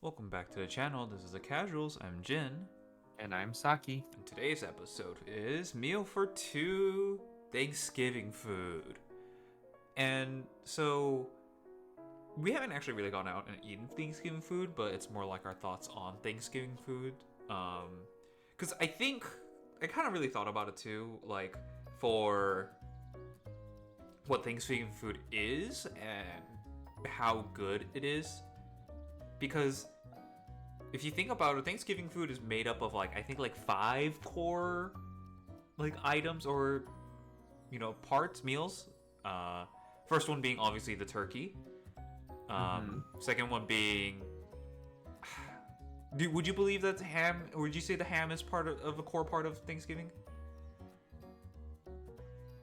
Welcome back to the channel. This is the Casuals. I'm Jin, And I'm Saki. and today's episode is Meal for Two Thanksgiving food. And so we haven't actually really gone out and eaten Thanksgiving food, but it's more like our thoughts on Thanksgiving food. Because I think I kind of really thought about it too, like for what Thanksgiving food is and how good it is. Because if you think about it, Thanksgiving food is made up of I think like five core items or parts meals. Uh, First one being obviously the turkey. hmm Second one being, would you believe that ham? Or would you say the ham is part of a core part of Thanksgiving?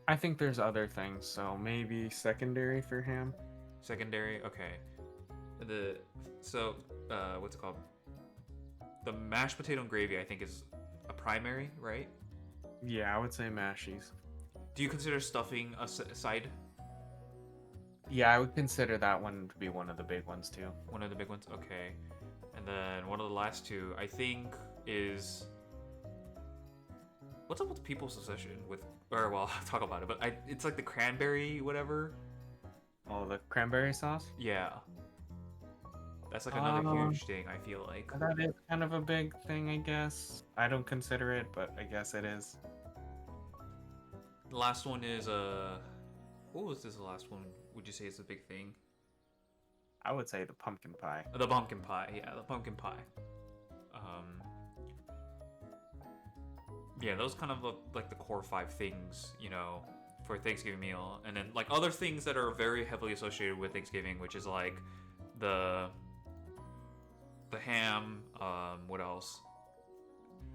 I think there's other things, so maybe secondary for him. Secondary, okay. The so what's it called? The mashed potato and gravy I think is a primary, right? Yeah, I would say mashies. Do you consider stuffing a side? Yeah, I would consider that one to be one of the big ones too. One of the big ones? Okay. And then one of the last two, I think, is. What's up with people's obsession with. Or, well, I'll talk about it, but it's like the cranberry, whatever. Oh, the cranberry sauce? Yeah. That's like another Um, huge thing, I feel like. that is kind of a big thing, I guess. I don't consider it, but I guess it is. The last one is. What was this last one? Would you say is a big thing? I would say the pumpkin pie. The pumpkin pie. Yeah, the pumpkin pie. Um. Yeah, those kind of look like the core five things, for a Thanksgiving meal, and then like other things that are very heavily associated with Thanksgiving, which is like the the ham. What else?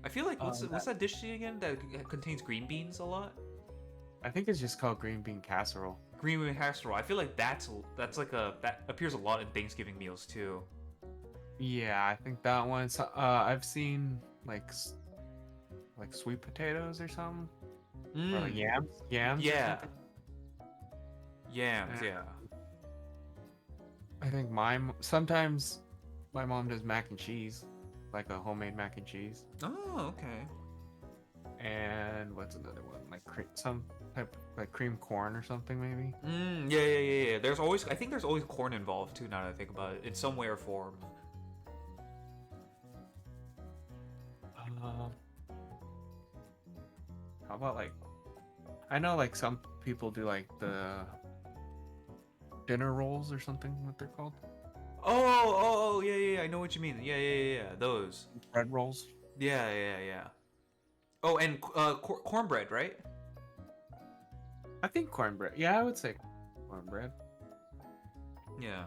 I feel like what's that dish again that contains green beans a lot? I think it's just called green bean casserole. Green bean casserole. I feel like that's like that appears a lot in Thanksgiving meals too. Yeah, I think that one. So, I've seen like sweet potatoes or something, or like Mm. yams or Yeah. something. Yams. Yeah. I think sometimes my mom does mac and cheese, like a homemade mac and cheese. Oh, okay. And what's another one? Like some type like cream corn or something maybe. Yeah. I think there's always corn involved too. Now that I think about it, in some way or form. Uh, how about like I know like some people do like the dinner rolls or something what they're called. Yeah. I know what you mean. Yeah. Those. Bread rolls. Yeah. Oh, and cornbread, right? I think cornbread. Yeah, I would say cornbread. Yeah.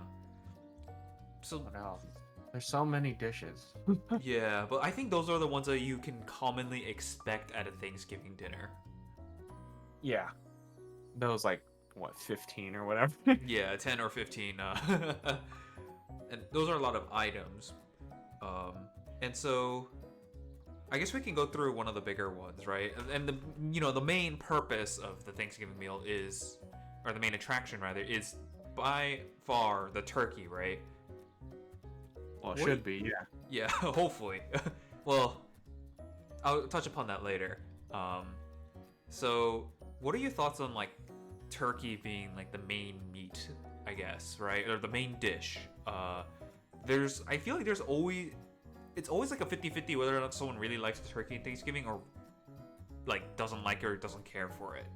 So What else? There's so many dishes. yeah, but I think those are the ones that you can commonly expect at a Thanksgiving dinner. Yeah, those like what 15 or whatever. Yeah, 10 or 15. And those are a lot of items. Um, and so I guess we can go through one of the bigger ones, right? And the main purpose of the Thanksgiving meal is, or the main attraction rather, is by far the turkey, right? Well, it What? should be. Yeah. Yeah, hopefully. Well, I'll touch upon that later. Um, so what are your thoughts on like turkey being like the main meat, I guess, right? Or the main dish? I feel like it's always like a 50-50 whether or not someone really likes the turkey in Thanksgiving or like doesn't like it or doesn't care for it.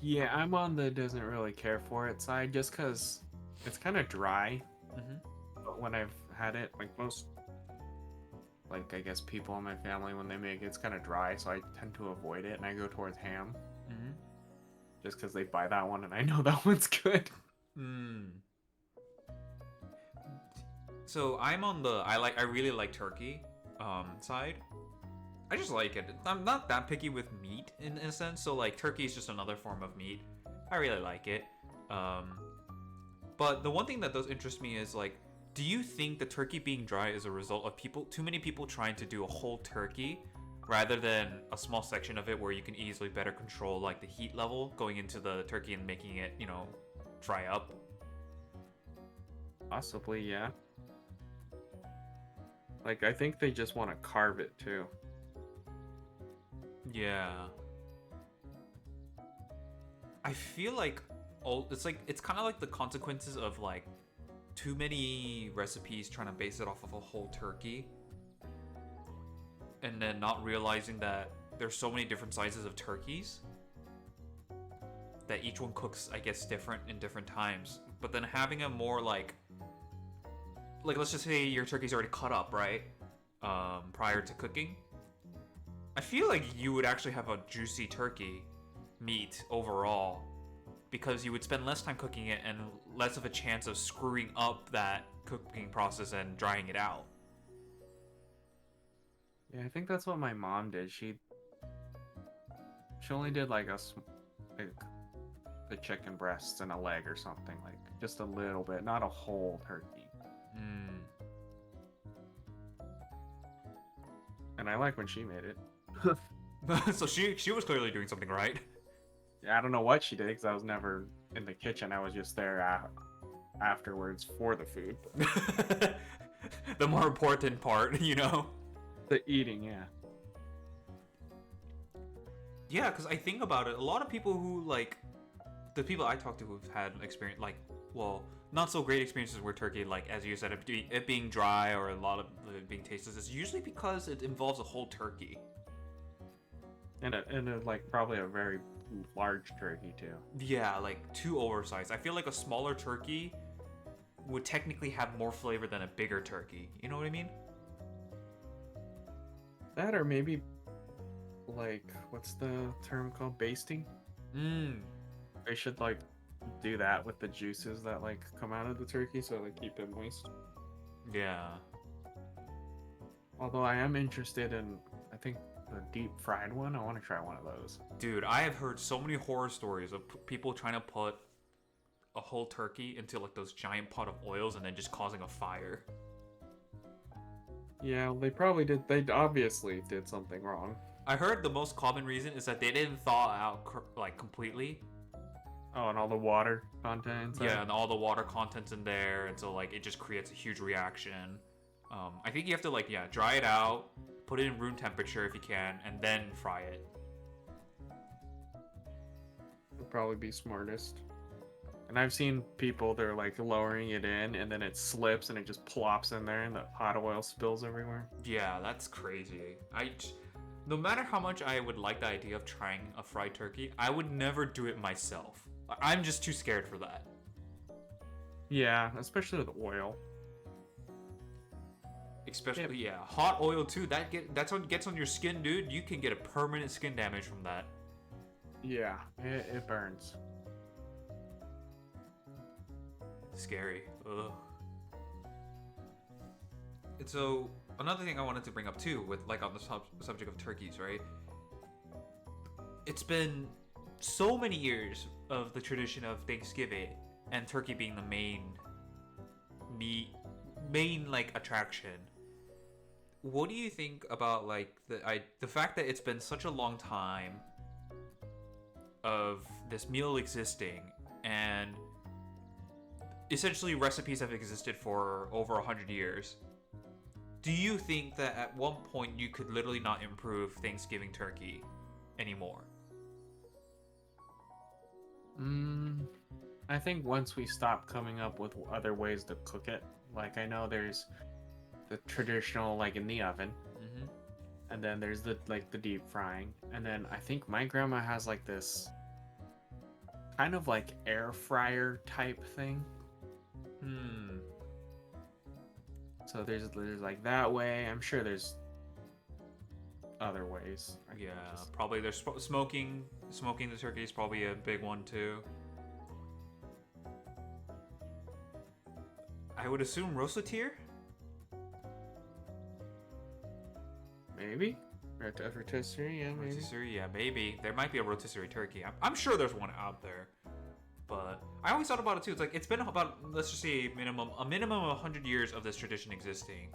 Yeah, I'm on the doesn't really care for it side just because it's kind of dry. Mm-hmm. But when I've had it, like most, like I guess people in my family, when they make it, it's kind of dry, so I tend to avoid it and I go towards ham Mm-hmm. just because they buy that one and I know that one's good. Mm. So I'm on the I really like turkey side. I just like it. I'm not that picky with meat in a sense. So like turkey is just another form of meat. I really like it. Um, but the one thing that does interest me is like, do you think the turkey being dry is a result of too many people trying to do a whole turkey rather than a small section of it where you can easily better control like the heat level going into the turkey and making it, dry up? Possibly, yeah. Like, I think they just want to carve it too. Yeah. I feel like it's kind of like the consequences of like too many recipes trying to base it off of a whole turkey and then not realizing that there's so many different sizes of turkeys that each one cooks, I guess, different in different times. But then having a more like let's just say your turkey's already cut up, right? Prior to cooking. I feel like you would actually have a juicy turkey meat overall because you would spend less time cooking it and less of a chance of screwing up that cooking process and drying it out. Yeah, I think that's what my mom did. She only did like like the chicken breasts and a leg or something, like just a little bit, not a whole turkey. Hmm. And I like when she made it. So she was clearly doing something right. Yeah, I don't know what she did because I was never in the kitchen. I was just there afterwards for the food. The more important part, you know? The eating, yeah. Yeah, because I think about it, a lot of people who like the people I talk to who've had experience like, well, not so great experiences with turkey, like as you said, it being dry or a lot of it being tasteless, is usually because it involves a whole turkey. And like probably a very large turkey too. Yeah, like too oversized. I feel like a smaller turkey would technically have more flavor than a bigger turkey. You know what I mean? That or maybe like what's the term called? Basting? Mmm. They should like do that with the juices that like come out of the turkey so they keep it moist. Yeah. Although I am interested in, I think the deep fried one. I want to try one of those. Dude, I have heard so many horror stories of people trying to put a whole turkey into like those giant pot of oils and then just causing a fire. Yeah, they probably did. They obviously did something wrong. I heard the most common reason is that they didn't thaw out like completely. Oh, and all the water content inside? Yeah, and all the water content's in there, and so like it just creates a huge reaction. I think you have to like dry it out, put it in room temperature if you can, and then fry it. Would probably be smartest. And I've seen people, they're like lowering it in and then it slips and it just plops in there and the hot oil spills everywhere. Yeah, that's crazy. No matter how much I would like the idea of trying a fried turkey, I would never do it myself. I'm just too scared for that. Yeah, especially with oil. Especially, hot oil too. That's what gets on your skin, dude. You can get a permanent skin damage from that. Yeah, it burns. Scary. Ugh. And so another thing I wanted to bring up too, with like on the subject of turkeys, right? It's been so many years of the tradition of Thanksgiving and turkey being the main like attraction. What do you think about like the fact that it's been such a long time of this meal existing, and essentially recipes have existed for over 100 years? Do you think that at one point you could literally not improve Thanksgiving turkey anymore? I think once we stop coming up with other ways to cook it, like I know there's the traditional like in the oven, and then there's the deep frying, and then I think my grandma has like this kind of like air fryer type thing. So there's like that way. I'm sure there's other ways. Yeah, probably there's smoking the turkey is probably a big one too. I would assume roasted. Maybe rotisserie, yeah, maybe. Rotisserie, yeah, maybe there might be a rotisserie turkey. I'm sure there's one out there. But I always thought about it too. It's like it's been about, let's just say, a minimum of 100 years of this tradition existing.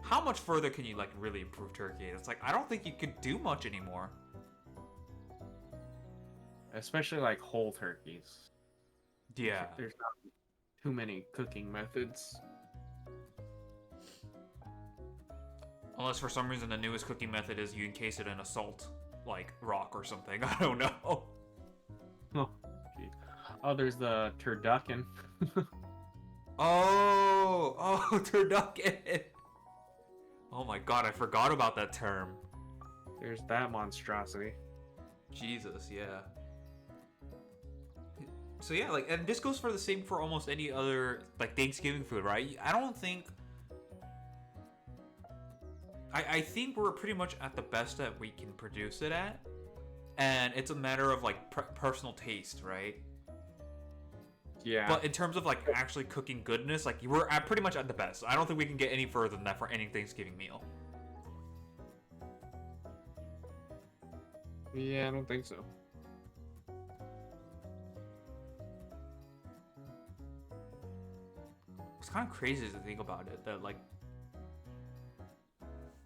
How much further can you like really improve turkey? It's like I don't think you could do much anymore. Especially like whole turkeys. Yeah. There's not too many cooking methods. Unless for some reason the newest cooking method is you encase it in a salt, like rock or something. I don't know. Oh, gee. Oh, there's the turducken. Oh, turducken. Oh my god, I forgot about that term. There's that monstrosity. Jesus, yeah. So yeah, like, and this goes for the same for almost any other, like, Thanksgiving food, right? I don't think... I think we're pretty much at the best that we can produce it at. And it's a matter of, like, personal taste, right? Yeah. But in terms of, like, actually cooking goodness, like, we're at pretty much at the best. I don't think we can get any further than that for any Thanksgiving meal. Yeah, I don't think so. It's kind of crazy to think about it, that, like,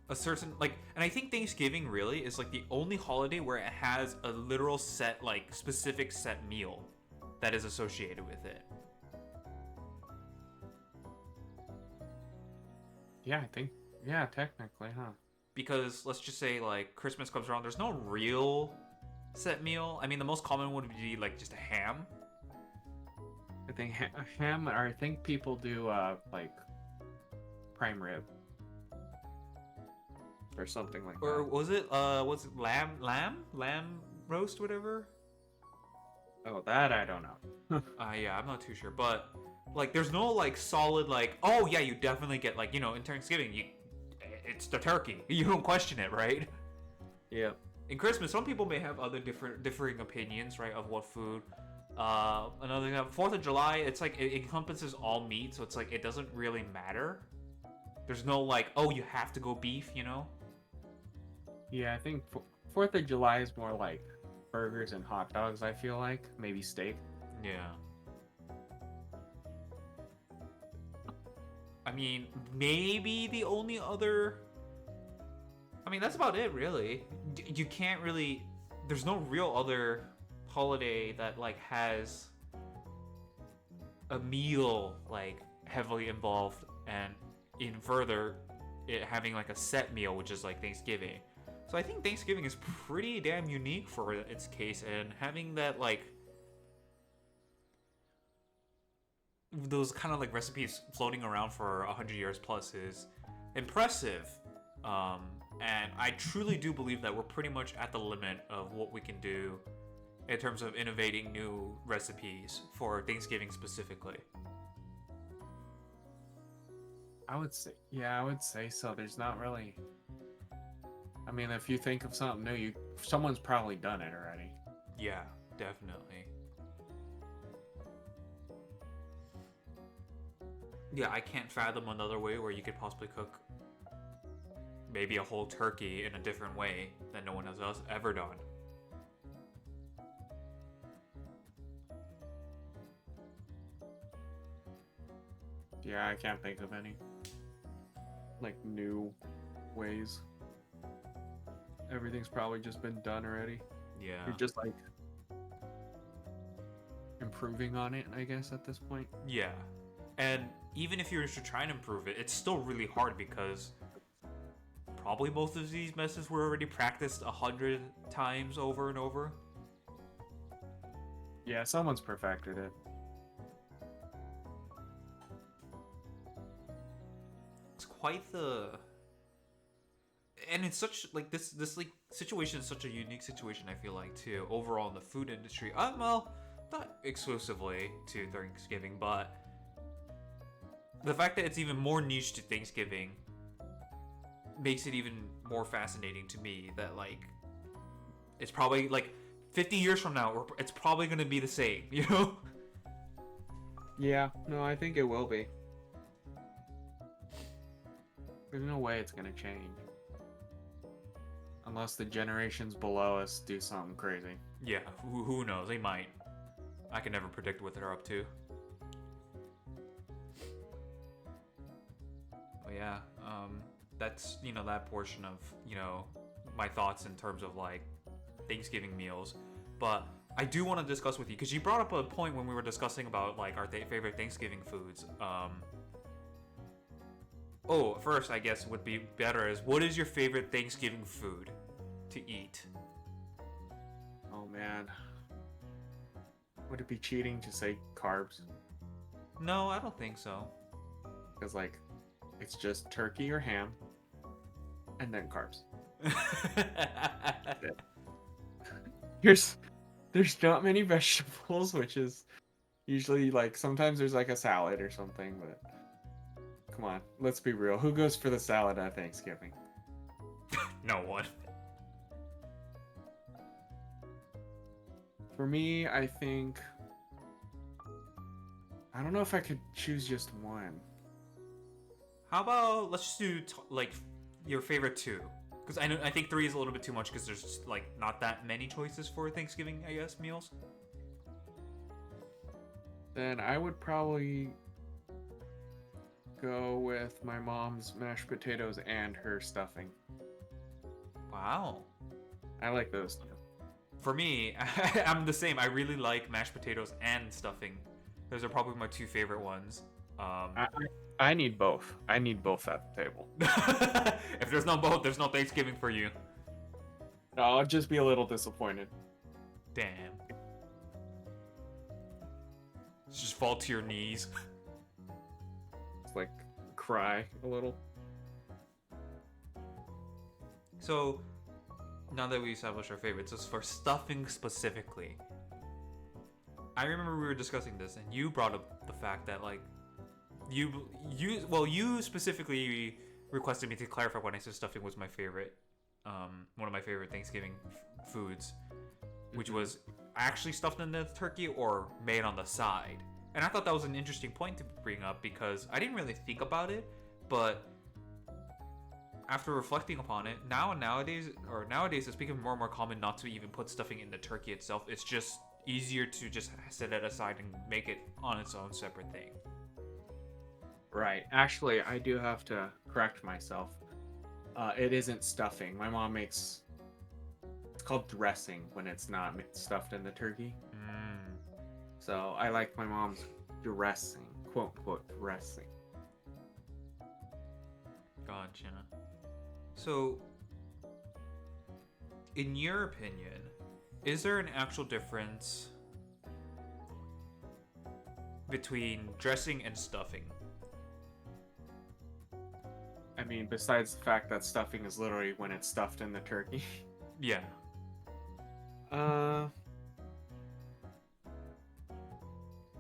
a certain, like, and I think Thanksgiving really is, like, the only holiday where it has a literal set, like, specific set meal that is associated with it. Yeah, I think. Yeah, technically, huh? Because let's just say, like, Christmas comes around, there's no real set meal. I mean, the most common would be, like, just a ham. I think ham, or I think people do, like, prime rib. Or something like Or that. was it lamb roast, whatever? Oh, that I don't know. Yeah, I'm not too sure, but like, there's no like solid like, oh yeah, you definitely get like, you know, in Thanksgiving, it's the turkey. You don't question it, right? Yeah. In Christmas, some people may have other differing opinions, right, of what food. Another thing, 4th of July, it's like it encompasses all meat, so it's like it doesn't really matter. There's no like, oh, you have to go beef, you know? Yeah, I think 4th of July is more like burgers and hot dogs, I feel like. Maybe steak. Yeah. I mean, maybe the only other... I mean, that's about it, really. You can't really... There's no real other holiday that, like, has a meal, like, heavily involved, and even further, it having, like, a set meal, which is, like, Thanksgiving. So I think Thanksgiving is pretty damn unique for its case, and having that, like, those kind of like recipes floating around for 100 years plus is impressive. And I truly do believe that we're pretty much at the limit of what we can do in terms of innovating new recipes for Thanksgiving specifically. I would say so. There's not really. I mean, if you think of something new, someone's probably done it already. Yeah, definitely. Yeah, I can't fathom another way where you could possibly cook maybe a whole turkey in a different way that no one has ever done. Yeah, I can't think of any like new ways. Everything's probably just been done already. Yeah. You're just like improving on it, I guess, at this point. Yeah. And even if you were to try and improve it, it's still really hard because probably most of these methods were already practiced 100 times over and over. Yeah, someone's perfected it. It's quite the... And it's such, like, this like, situation is such a unique situation, I feel like, too, overall in the food industry. Well, not exclusively to Thanksgiving, but the fact that it's even more niche to Thanksgiving makes it even more fascinating to me that, like, it's probably, like, 50 years from now, it's probably going to be the same, you know? Yeah, no, I think it will be. There's no way it's gonna change. Unless the generations below us do something crazy. Yeah, who knows? They might. I can never predict what they're up to. But yeah, that's, you know, that portion of, you know, my thoughts in terms of, like, Thanksgiving meals. But I do want to discuss with you because you brought up a point when we were discussing about like our favorite Thanksgiving foods. Oh, first I guess would be better is what is your favorite Thanksgiving food to eat? Oh man, would it be cheating to say carbs? No, I don't think so. Because like, it's just turkey or ham, and then carbs. There's not many vegetables, which is usually like sometimes there's like a salad or something, but come on, let's be real. Who goes for the salad at Thanksgiving? No one. For me, I think I don't know if I could choose just one. How about let's just do like your favorite two? Because I think three is a little bit too much because there's just, like not that many choices for Thanksgiving, I guess, meals. Then I would probably go with my mom's mashed potatoes and her stuffing. Wow. I like those too. For me, I'm the same. I really like mashed potatoes and stuffing. Those are probably my two favorite ones. I need both. I need both at the table. If there's no both, there's no Thanksgiving for you. No, I'll just be a little disappointed. Damn. Just fall to your knees. It's like cry a little. So, now that we established our favorites, as for stuffing specifically, I remember we were discussing this, and you brought up the fact that like you specifically requested me to clarify when I said stuffing was my favorite, one of my favorite Thanksgiving foods, which was actually stuffed in the turkey or made on the side. And I thought that was an interesting point to bring up because I didn't really think about it, but after reflecting upon it, nowadays it's becoming more and more common not to even put stuffing in the turkey itself. It's just easier to just set it aside and make it on its own separate thing. Right. Actually, I do have to correct myself. It isn't stuffing. My mom makes... It's called dressing when it's not stuffed in the turkey. So I like my mom's dressing. Quote, unquote, dressing. Gotcha. So, in your opinion, is there an actual difference between dressing and stuffing? I mean, besides the fact that stuffing is literally when it's stuffed in the turkey. Yeah. I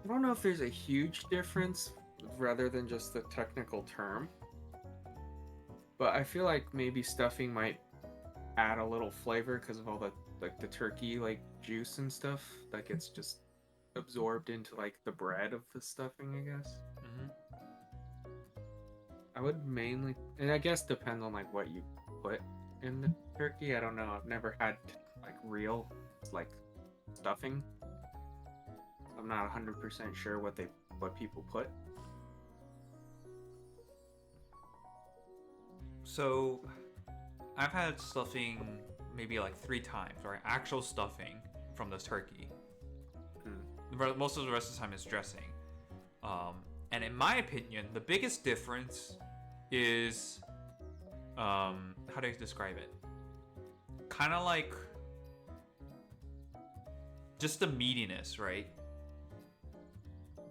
don't know if there's a huge difference rather than just the technical term. But I feel like maybe stuffing might add a little flavor because of all the like the turkey like juice and stuff that gets just absorbed into like the bread of the stuffing, I guess. I would mainly, and I guess depends on like what you put in the turkey. I don't know. I've never had like real like stuffing. I'm not 100% sure what people put. So, I've had stuffing maybe like 3 times, right? Actual stuffing from this turkey. Most of the rest of the time is dressing. And in my opinion, the biggest difference is, how do I describe it? Kind of like just the meatiness, right?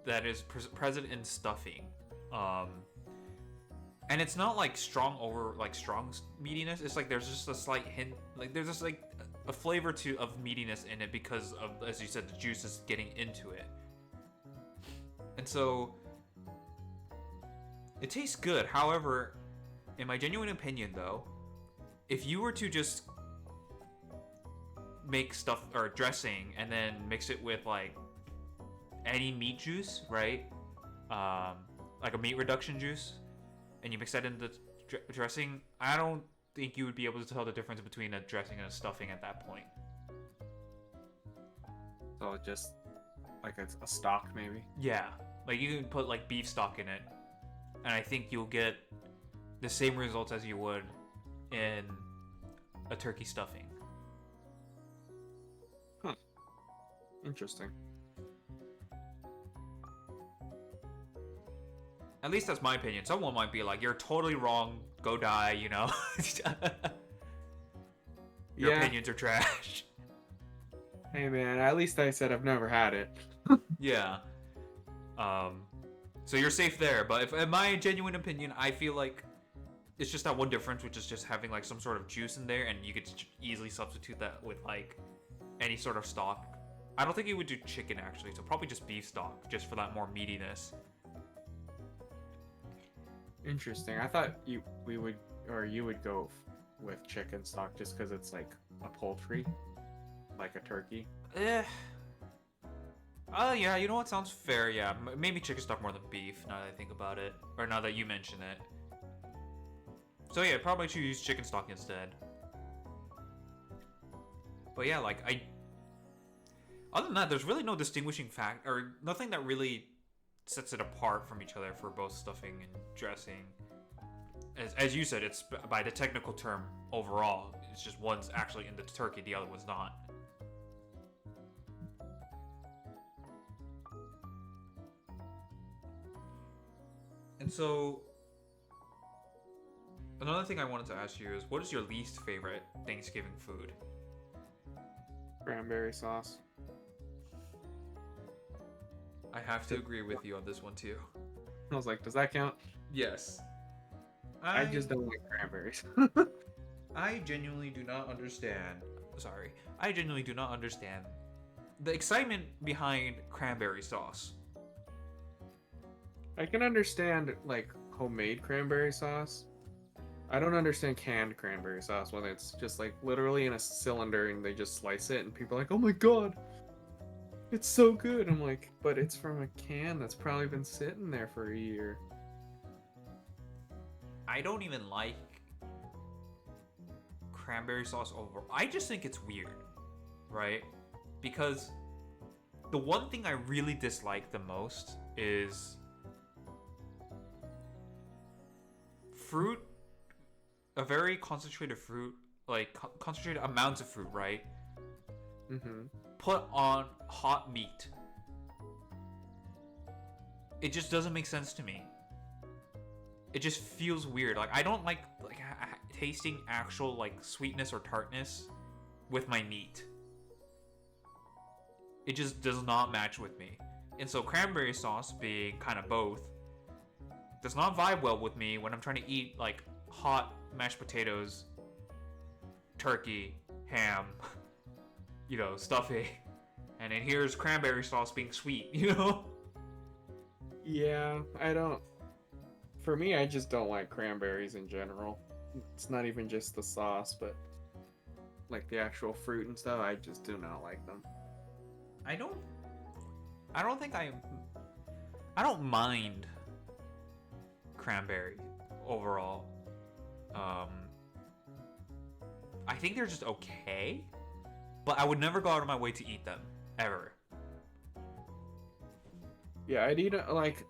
That is present in stuffing. And it's not like strong meatiness. It's like there's just a slight hint, like there's just like a flavor of meatiness in it because of, as you said, the juice is getting into it. And so it tastes good. However, in my genuine opinion though, if you were to just make stuff or dressing and then mix it with like any meat juice, right? Like a meat reduction juice, and you mix that in the dressing, I don't think you would be able to tell the difference between a dressing and a stuffing at that point. So just like it's a stock maybe? Yeah, like you can put like beef stock in it, and I think you'll get the same results as you would in a turkey stuffing. Interesting. At least that's my opinion. Someone might be like, "You're totally wrong. Go die," you know. Your Yeah. opinions are trash. Hey man, at least I said I've never had it. Yeah. So you're safe there. But if, in my genuine opinion, I feel like it's just that one difference, which is just having like some sort of juice in there, and you could easily substitute that with like any sort of stock. I don't think you would do chicken actually, so probably just beef stock, just for that more meatiness. Interesting. I thought you would go with chicken stock just because it's like a poultry, like a turkey. Eh. Yeah, you know what sounds fair, yeah. Maybe chicken stock more than beef, now that I think about it. Or now that you mention it. So yeah, probably choose chicken stock instead. But yeah, like, other than that, there's really no distinguishing fact, or nothing that really sets it apart from each other for both stuffing and dressing. As you said, it's by the technical term overall. It's just one's actually in the turkey, the other one's not. And so, another thing I wanted to ask you is, what is your least favorite Thanksgiving food? Cranberry sauce. I have to agree with you on this one too. I was like, does that count? Yes. I just don't like cranberries. I genuinely do not understand. Sorry. I genuinely do not understand the excitement behind cranberry sauce. I can understand like homemade cranberry sauce. I don't understand canned cranberry sauce when it's just like literally in a cylinder and they just slice it and people are like, "Oh my god, it's so good." I'm like, but it's from a can that's probably been sitting there for a year. I don't even like cranberry sauce over. I just think it's weird, right? Because the one thing I really dislike the most is fruit, a very concentrated fruit, like concentrated amounts of fruit, right? Mm-hmm. Put on hot meat. It just doesn't make sense to me. It just feels weird. Like I don't like tasting actual like sweetness or tartness with my meat. It just does not match with me. And so cranberry sauce, being kind of both, does not vibe well with me when I'm trying to eat like hot mashed potatoes, turkey, ham, you know, stuffing. And then here's cranberry sauce being sweet, you know? Yeah, I don't. For me, I just don't like cranberries in general. It's not even just the sauce, but like the actual fruit and stuff. I just do not like them. I don't think I don't mind cranberry overall. I think they're just okay, but I would never go out of my way to eat them ever. Yeah, I'd eat like.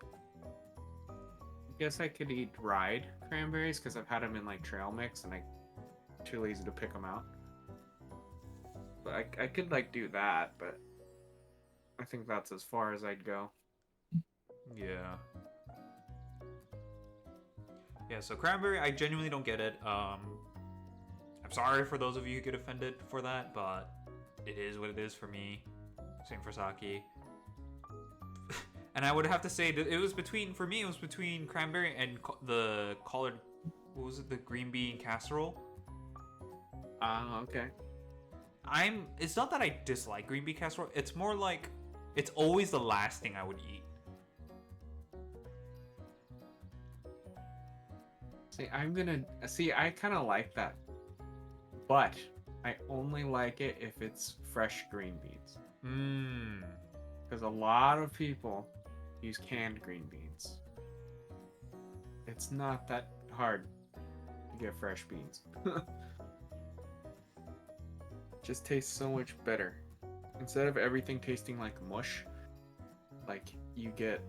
I guess I could eat dried cranberries because I've had them in like trail mix and I'm too lazy to pick them out. But I could like do that, but I think that's as far as I'd go. Yeah. Yeah, so cranberry, I genuinely don't get it. I'm sorry for those of you who get offended for that, but it is what it is for me. Same for Saki. And I would have to say that it was between cranberry and the collard, what was it, the green bean casserole. Okay. It's not that I dislike green bean casserole, it's more like, it's always the last thing I would eat. I kind of like that, but I only like it if it's fresh green beans. Because a lot of people use canned green beans. It's not that hard to get fresh beans. Just tastes so much better. Instead of everything tasting like mush, like you get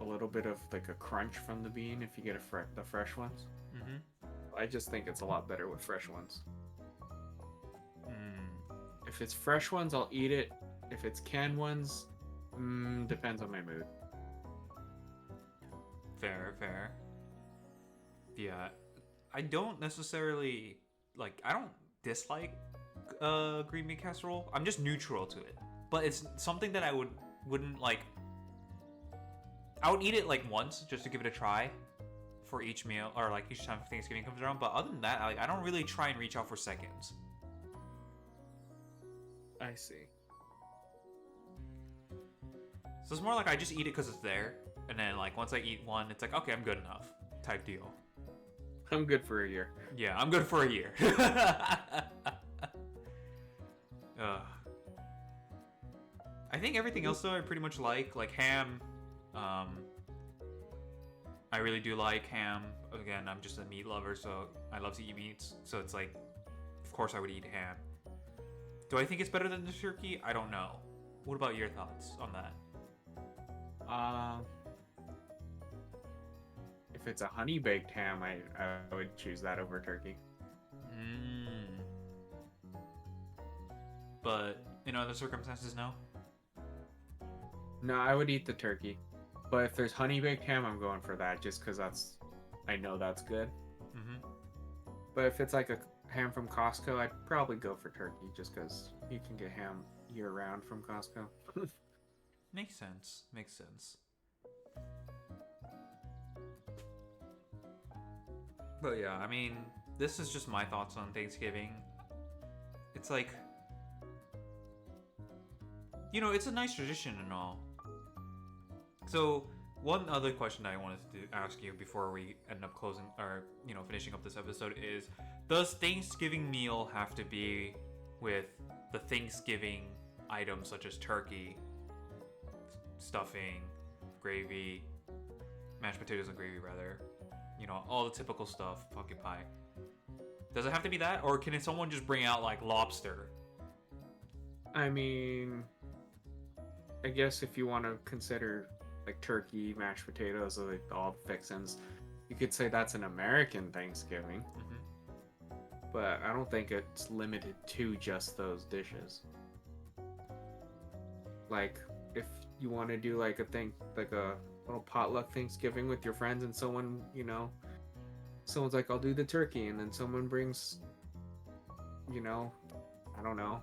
a little bit of like a crunch from the bean if you get the fresh ones. I just think it's a lot better with fresh ones. If it's fresh ones, I'll eat it If it's canned ones, depends on my mood. Fair, fair. Yeah, I don't necessarily like. I don't dislike green bean casserole. I'm just neutral to it. But it's something that I wouldn't like. I would eat it like once just to give it a try for each meal or like each time Thanksgiving comes around. But other than that, I don't really try and reach out for seconds. I see. So it's more like I just eat it because it's there, and then like once I eat one, it's like okay, I'm good enough type deal. I'm good for a year. Yeah, I'm good for a year. I think everything else though I pretty much like ham. I really do like ham. Again, I'm just a meat lover, so I love to eat meats. So it's like, of course I would eat ham. Do I think it's better than the turkey? I don't know. What about your thoughts on that? If it's a honey baked ham, I would choose that over turkey. But in other circumstances, no? No, I would eat the turkey. But if there's honey baked ham, I'm going for that just because I know that's good. Mm-hmm. But if it's like a ham from Costco, I'd probably go for turkey just because you can get ham year round from Costco. Makes sense. Makes sense. But yeah, I mean, this is just my thoughts on Thanksgiving. It's like, it's a nice tradition and all. So, one other question I wanted to ask you before we end up closing or, finishing up this episode is, does Thanksgiving meal have to be with the Thanksgiving items such as turkey, stuffing, gravy, mashed potatoes and gravy rather, all the typical stuff, pumpkin pie? Does it have to be that, or can someone just bring out like lobster? I mean, I guess if you want to consider like turkey, mashed potatoes, like all fixins, you could say that's an American Thanksgiving. Mm-hmm. But I don't think it's limited to just those dishes. Like, if you want to do like a little potluck Thanksgiving with your friends and someone, someone's like, I'll do the turkey, and then someone brings, I don't know,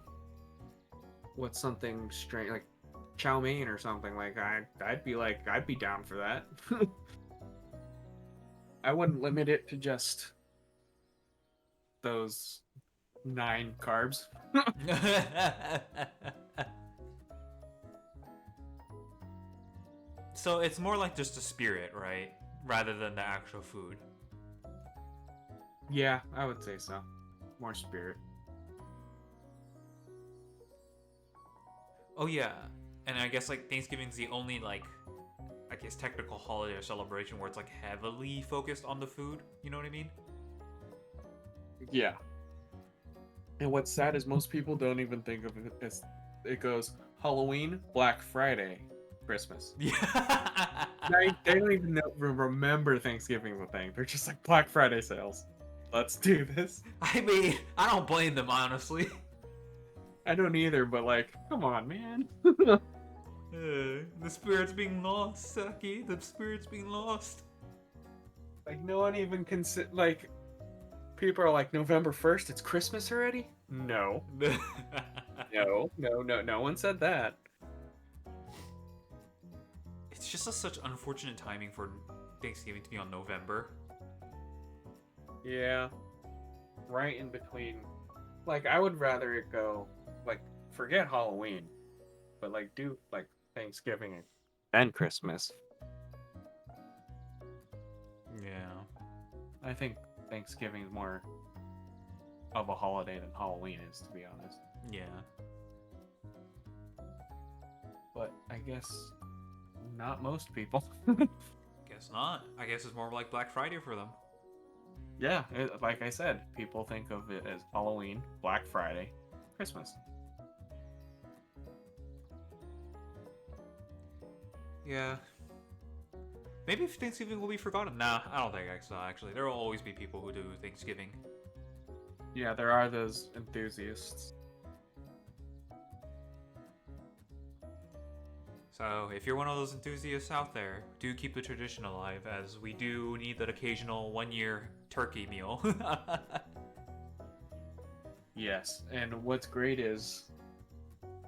what's something strange, like chow mein or something, like I'd be down for that. I wouldn't limit it to just those 9 carbs. So it's more like just a spirit, right? Rather than the actual food. Yeah, I would say so. More spirit. Oh yeah. And I guess like Thanksgiving's the only like, I guess, technical holiday or celebration where it's like heavily focused on the food. You know what I mean? Yeah. And what's sad is most people don't even think of it as it goes Halloween, Black Friday, Christmas. Yeah. They don't even remember Thanksgiving's a thing. They're just like Black Friday sales. Let's do this. I mean, I don't blame them, honestly. I don't either, but like, come on, man. The spirit's being lost, Saki. The spirit's being lost. Like, no one even like, people are like, November 1st, it's Christmas already? No. No one said that. It's just such unfortunate timing for Thanksgiving to be on November. Yeah. Right in between. Like, I would rather it go, like, forget Halloween, but, like, do, like, Thanksgiving and Christmas. Yeah. I think Thanksgiving is more of a holiday than Halloween is, to be honest. Yeah. But I guess not most people. Guess not. I guess it's more like Black Friday for them. Yeah, like I said, people think of it as Halloween, Black Friday, Christmas. Yeah. Maybe Thanksgiving will be forgotten. Nah, I don't think so, actually. There will always be people who do Thanksgiving. Yeah, there are those enthusiasts. So if you're one of those enthusiasts out there, do keep the tradition alive, as we do need that occasional 1 year turkey meal. Yes, and what's great is,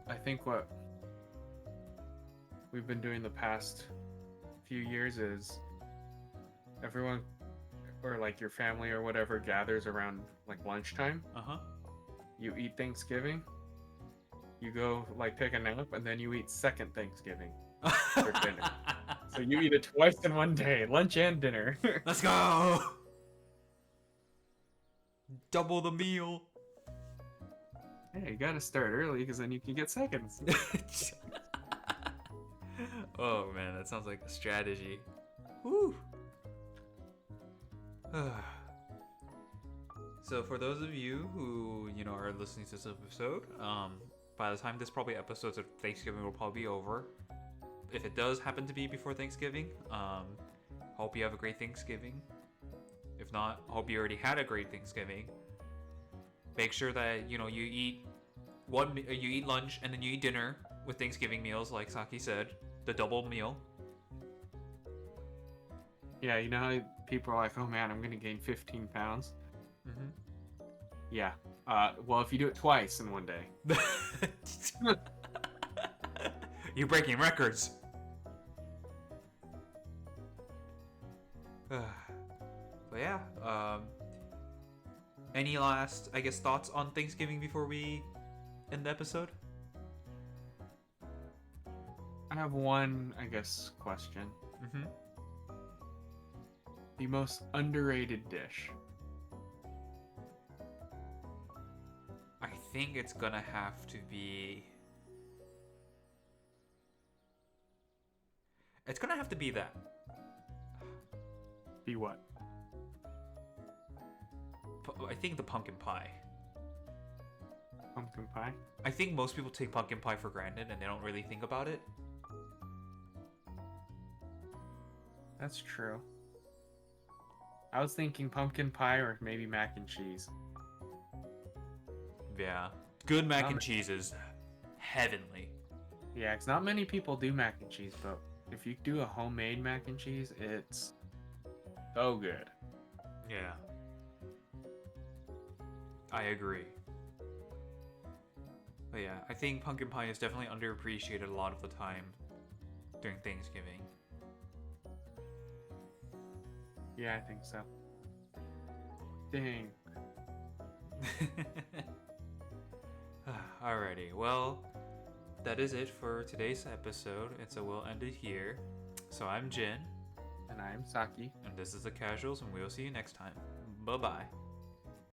I think what we've been doing the past few years is everyone, or like your family or whatever, gathers around like lunchtime. Uh-huh. You eat Thanksgiving, you go like take a nap, and then you eat second Thanksgiving for dinner. So you eat it twice in one day, lunch and dinner. Let's go! Double the meal. Hey, you gotta start early because then you can get seconds. Oh man, that sounds like a strategy. Woo! So for those of you who, are listening to this episode, by the time this probably episodes of Thanksgiving will probably be over. If it does happen to be before Thanksgiving, hope you have a great Thanksgiving. If not, hope you already had a great Thanksgiving. Make sure that you eat lunch and then you eat dinner with Thanksgiving meals, like Saki said, the double meal. Yeah, you know how people are like, "Oh man, I'm gonna gain 15 pounds." Mm-hmm. Yeah. Well, if you do it twice in one day. You're breaking records. But yeah, any last, thoughts on Thanksgiving before we end the episode? I have one, question. Mm-hmm. The most underrated dish. I think it's gonna have to be... It's gonna have to be that. Be what? I think the pumpkin pie. Pumpkin pie? I think most people take pumpkin pie for granted and they don't really think about it. That's true. I was thinking pumpkin pie or maybe mac and cheese. Yeah. Good mac and cheese is heavenly. Yeah, because not many people do mac and cheese, but if you do a homemade mac and cheese, it's so good. Yeah. I agree. But yeah, I think pumpkin pie is definitely underappreciated a lot of the time during Thanksgiving. Yeah, I think so. Dang. Alrighty, well, that is it for today's episode, and so we'll end it here. So I'm Jin. And I'm Saki. And this is The Casuals, and we'll see you next time. Bye-bye.